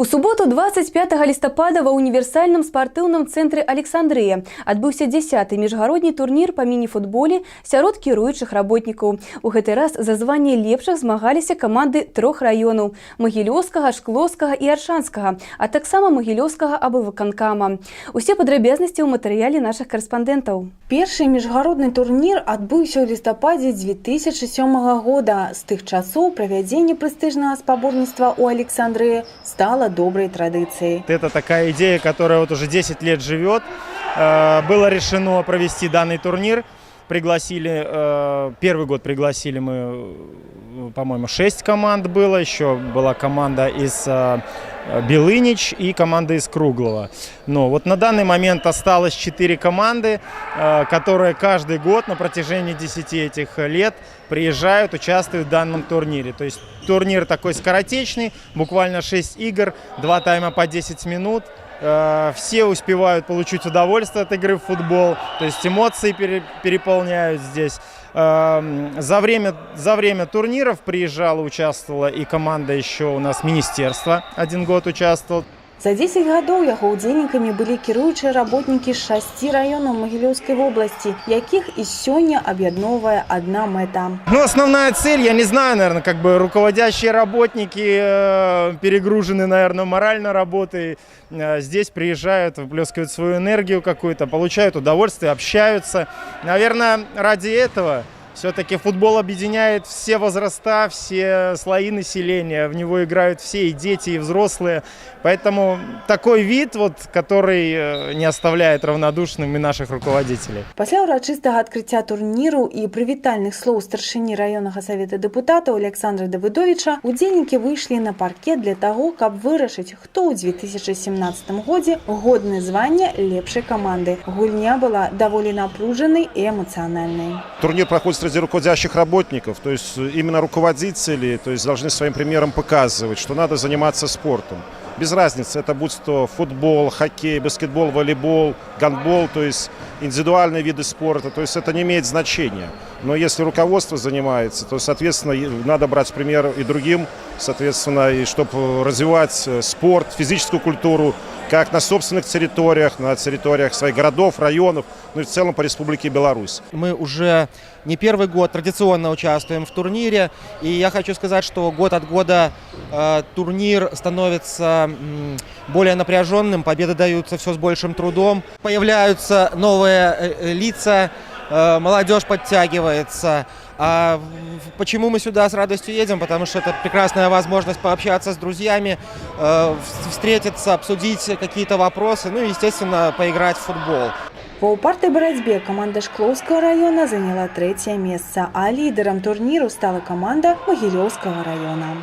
У суботу 25 лістапада ва універсальным спартыўным цэнтры Александрыя адбыўся 10-й міжгародні турнір па міні-футболе сярод кіруючых работнікаў. У гэты раз за званне лепшых змагаліся каманды 3 раёнаў – Магілёўскага, Шклоўскага і Аршанскага, а таксама Магілёўскага абвыканкама. Усе падрабязнасці ў матэрыяле нашых карэспандэнтаў. Першы міжгародны турнір адбыўся ў лістападзе 2007 года. З тых часоў правядзенне прэстыжнага спаборніцтва ў Александрыі стало доброй традицией. Это такая идея, которая вот уже 10 лет живет. Было решено провести данный турнир. Пригласили, первый год пригласили мы, по-моему, 6 команд было. Еще была команда из Белынич и команда из Круглого. Но вот на данный момент осталось 4 команды, которые каждый год на протяжении 10 этих лет приезжают, участвуют в данном турнире. То есть турнир такой скоротечный, буквально 6 игр, 2 тайма по 10 минут. Все успевают получить удовольствие от игры в футбол, то есть эмоции переполняют здесь. За время турниров приезжала, участвовала и команда еще у нас министерства, 1 год участвовал. За 10 годов яго удзельнікамі былі кіруючыя работнікі з 6 раёнаў Магілёўскай вобласці, якіх і сёння аб'ядноўвае одна мэта. Ну, основная цель, я не знаю, наверное, как бы руководящие работники перегружены, наверное, морально работой. Здесь приезжают, выплескивают свою энергию какую-то, получают удовольствие, общаются. Наверное, ради этого все-таки футбол объединяет все возраста, все слои населения. В него играют все, и дети, и взрослые. Поэтому такой вид, вот, который не оставляет равнодушными наших руководителей. Пасля урачыстага адкрыцця турніру і прывітальных слоў старшыні раённага савета дэпутатаў Александра Давыдовича удзельнікі выйшлі на паркет для того, каб вырашыць, хто ў 2017 годзе годны звання лепшай каманды. Гульня была даволі напружанай і эмоцыянальнай. Турнир проходит среди руководящих работников, то есть именно руководители, то есть должны своим примером показывать, что надо заниматься спортом. Без разницы, это будь то футбол, хоккей, баскетбол, волейбол, гандбол, то есть индивидуальные виды спорта, то есть это не имеет значения. Но если руководство занимается, то, соответственно, надо брать пример и другим, соответственно, и чтобы развивать спорт, физическую культуру, как на собственных территориях, на территориях своих городов, районов, ну и в целом по Республике Беларусь. Мы уже не первый год традиционно участвуем в турнире, и я хочу сказать, что год от года турнир становится более напряженным, победы даются все с большим трудом, появляются новые лица, молодежь подтягивается. А почему мы сюда с радостью едем? Потому что это прекрасная возможность пообщаться с друзьями, встретиться, обсудить какие-то вопросы, ну и, естественно, поиграть в футбол. Па упартай барацьбе команда Шклоўскага района заняла 3-е месца, а лідерам турніру стала команда Магілёўскага района.